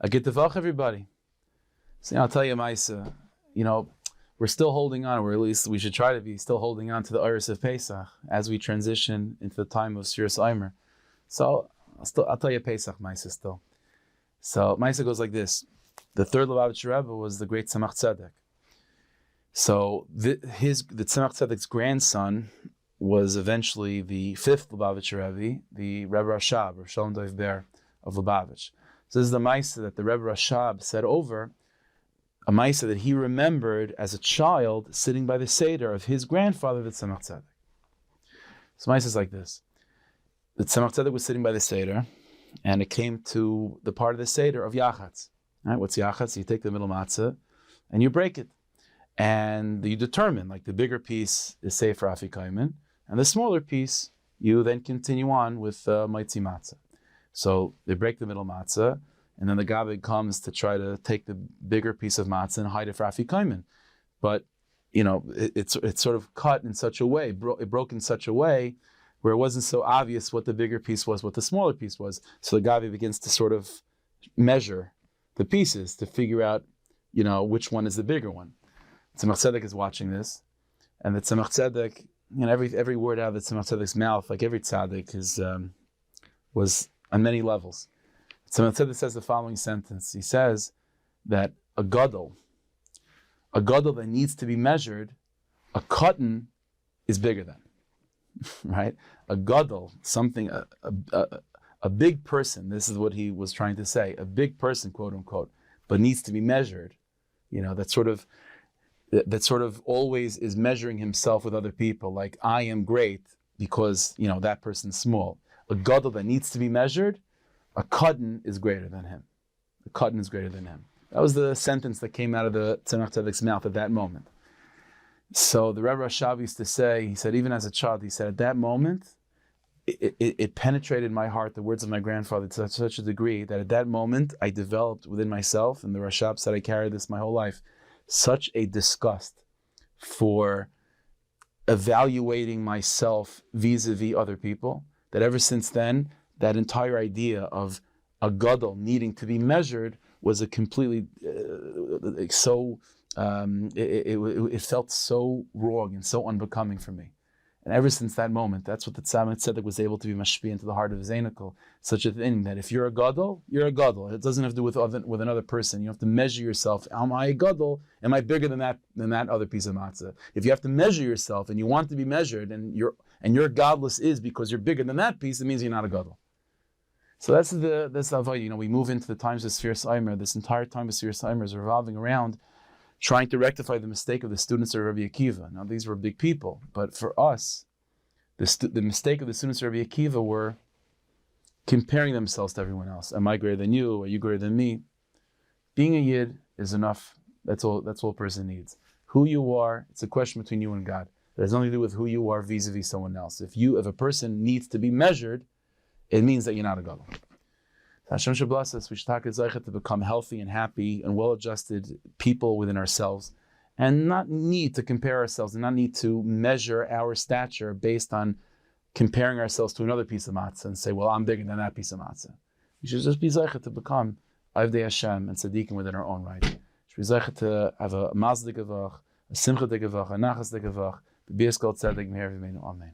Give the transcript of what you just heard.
I get to vach everybody. So I'll tell you, Maisa, we're still holding on, or at least we should try to be still holding on to the Iris of Pesach as we transition into the time of Sfiras Omer. So I'll tell you Pesach Maisa still. So Maisa goes like this. The third Lubavitcher Rebbe was the great Tzemach Tzedek. So the Tzemach Tzedek's grandson was eventually the fifth Lubavitcher Rebbe, the Rebbe Rashab, or Shalom Dov Ber of Lubavitch. So this is the Maisa that the Rebbe Rashab said over, a Maisa that he remembered as a child sitting by the Seder of his grandfather, the Tzemach Tzedek. So Maisa is like this. The Tzemach Tzedek was sitting by the Seder, and it came to the part of the Seder of Yachatz. Right? What's Yachatz? You take the middle matzah and you break it. And you determine, like the bigger piece is Sefer Afikaimen, and the smaller piece, you then continue on with Motzei Matzah. So they break the middle matzah, and then the Gabbai comes to try to take the bigger piece of matzah and hide it for Afikaimen. But, it's sort of cut in such a way, it broke in such a way where it wasn't so obvious what the bigger piece was, what the smaller piece was. So the Gabbai begins to sort of measure the pieces to figure out, which one is the bigger one. Tzemach Tzedek is watching this, and the Tzemach Tzedek, every word out of the Tzemach Tzedek's mouth, like every tzaddik, was on many levels. Tzemach Tzedek says the following sentence. He says that a gadol that needs to be measured, a cotton is bigger than, right? A gadol, something, a big person, this is what he was trying to say, a big person, quote unquote, but needs to be measured, that sort of always is measuring himself with other people, like I am great because, that person's small. A gadol that needs to be measured, a cotton is greater than him. A cotton is greater than him. That was the sentence that came out of the Tzemach Tzedek's mouth at that moment. So the Rebbe Rashab used to say, he said, even as a child, he said, at that moment, it penetrated my heart, the words of my grandfather, to such a degree that at that moment, I developed within myself, and the Rashab said I carried this my whole life, such a disgust for evaluating myself vis-a-vis other people, that ever since then, that entire idea of a gadol needing to be measured was a completely, it felt so wrong and so unbecoming for me. And ever since that moment, that's what the Tzemach Tzedek was able to be mashpia into the heart of Zainikel. Such a thing that if you're a gadol, you're a gadol. It doesn't have to do with another person. You have to measure yourself. Am I a gadol? Am I bigger than that other piece of matzah? If you have to measure yourself and you want to be measured, and your godless is because you're bigger than that piece, it means you're not a gadol. So that's the avodah. We move into the times of Sfiras Omer. This entire time of Sfiras Omer is revolving around trying to rectify the mistake of the students of Rabbi Akiva. Now, these were big people, but for us, the mistake of the students of Rabbi Akiva were comparing themselves to everyone else. Am I greater than you? Are you greater than me? Being a Yid is enough. That's all a person needs. Who you are, it's a question between you and God. It has nothing to do with who you are vis-a-vis someone else. If a person needs to be measured, it means that you're not a gadol. Hashem should bless us. We should talk to become healthy and happy and well-adjusted people within ourselves, and not need to compare ourselves and not need to measure our stature based on comparing ourselves to another piece of matzah and say, well, I'm bigger than that piece of matzah. We should just be zeichet to become Avdei Hashem and Tzadikim within our own right. We should be zeichet to have a Mazdei Gevach, a Simcha de Gevach, a Nachas de Gevach, the Biaskal Tzedek Meher V'meinu. Amen.